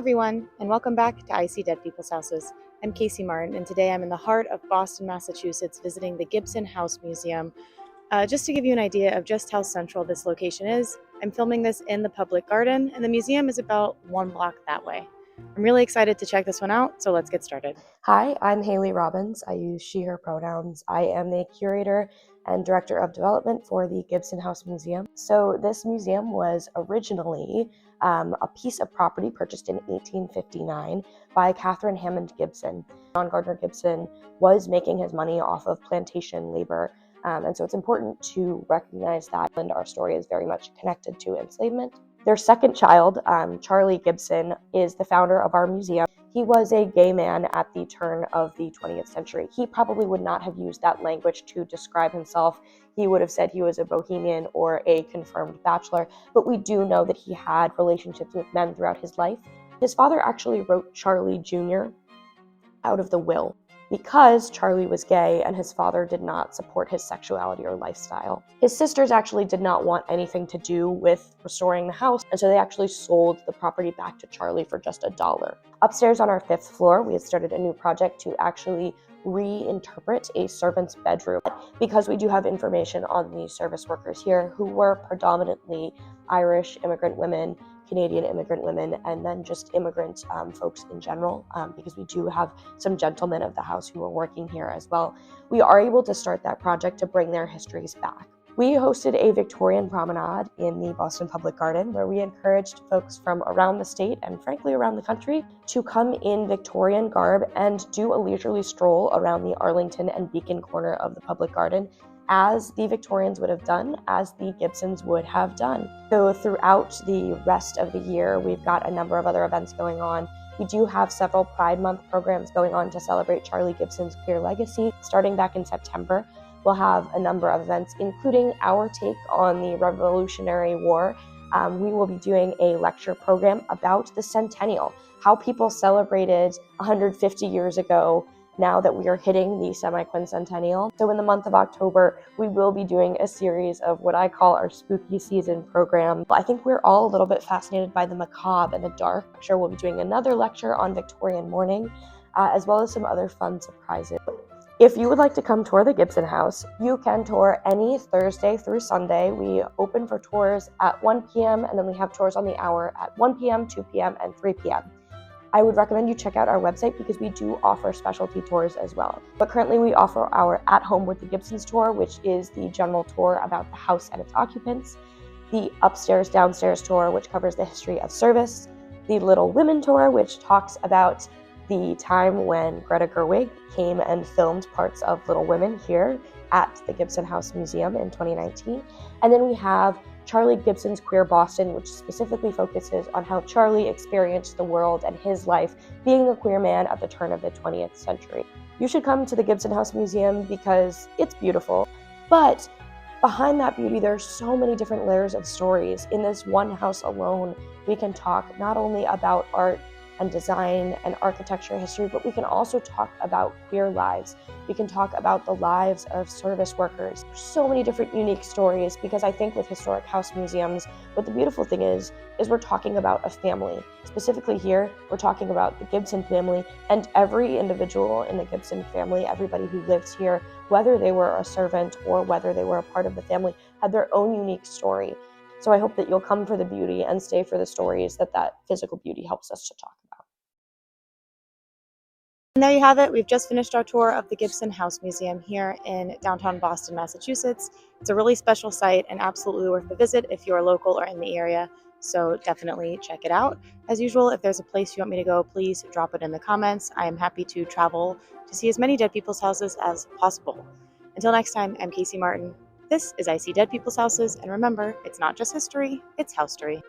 everyone, and welcome back to I See Dead People's Houses. I'm Casey Martin, and today I'm in the heart of Boston, Massachusetts, visiting the Gibson House Museum. Just to give you an idea of just how central this location is, I'm filming this in the public garden, and the museum is about 1 block that way. I'm really excited to check this one out, so let's get started. Hi, I'm Hailey Robbins. I use she, her pronouns. I am the curator and director of development for the Gibson House Museum. So this museum was originally a piece of property purchased in 1859 by Catherine Hammond Gibson. John Gardner Gibson was making his money off of plantation labor, and so it's important to recognize that, and our story is very much connected to enslavement. Their second child, Charlie Gibson, is the founder of our museum. He was a gay man at the turn of the 20th century. He probably would not have used that language to describe himself. He would have said he was a bohemian or a confirmed bachelor, but we do know that he had relationships with men throughout his life. His father actually wrote Charlie Jr. out of the will because Charlie was gay and his father did not support his sexuality or lifestyle. His sisters actually did not want anything to do with restoring the house, and so they actually sold the property back to Charlie for just $1. Upstairs on our 5th floor, we had started a new project to actually reinterpret a servant's bedroom, because we do have information on the service workers here who were predominantly Irish immigrant women, Canadian immigrant women, and then just immigrant folks in general, because we do have some gentlemen of the house who are working here as well. We are able to start that project to bring their histories back. We hosted a Victorian promenade in the Boston Public Garden where we encouraged folks from around the state and frankly around the country to come in Victorian garb and do a leisurely stroll around the Arlington and Beacon corner of the public garden, as the Victorians would have done, as the Gibsons would have done. So throughout the rest of the year, we've got a number of other events going on. We do have several Pride Month programs going on to celebrate Charlie Gibson's queer legacy. Starting back in September, we'll have a number of events, including our take on the Revolutionary War. We will be doing a lecture program about the centennial, how people celebrated 150 years ago now that we are hitting the semi-quincentennial. So in the month of October, we will be doing a series of what I call our spooky season program. I think we're all a little bit fascinated by the macabre and the dark. I'm sure we'll be doing another lecture on Victorian mourning, as well as some other fun surprises. If you would like to come tour the Gibson House, you can tour any Thursday through Sunday. We open for tours at 1 p.m. and then we have tours on the hour at 1 p.m., 2 p.m., and 3 p.m. I would recommend you check out our website because we do offer specialty tours as well. But currently we offer our At Home with the Gibsons tour, which is the general tour about the house and its occupants, the upstairs downstairs tour, which covers the history of service, the Little Women tour, which talks about the time when Greta Gerwig came and filmed parts of Little Women here at the Gibson House Museum in 2019. And then we have Charlie Gibson's Queer Boston, which specifically focuses on how Charlie experienced the world and his life being a queer man at the turn of the 20th century. You should come to the Gibson House Museum because it's beautiful, but behind that beauty, there are so many different layers of stories. In this one house alone, we can talk not only about art and design and architecture history, but we can also talk about queer lives. We can talk about the lives of service workers. So many different unique stories, because I think with historic house museums, what the beautiful thing is we're talking about a family. Specifically here, we're talking about the Gibson family, and every individual in the Gibson family, everybody who lives here, whether they were a servant or whether they were a part of the family, had their own unique story. So I hope that you'll come for the beauty and stay for the stories that physical beauty helps us to talk about. And there you have it. We've just finished our tour of the Gibson House Museum here in downtown Boston, Massachusetts. It's a really special site and absolutely worth the visit if you're local or in the area. So definitely check it out. As usual, if there's a place you want me to go, please drop it in the comments. I am happy to travel to see as many dead people's houses as possible. Until next time, I'm Casey Martin. This is I See Dead People's Houses, and remember, it's not just history, it's housestory.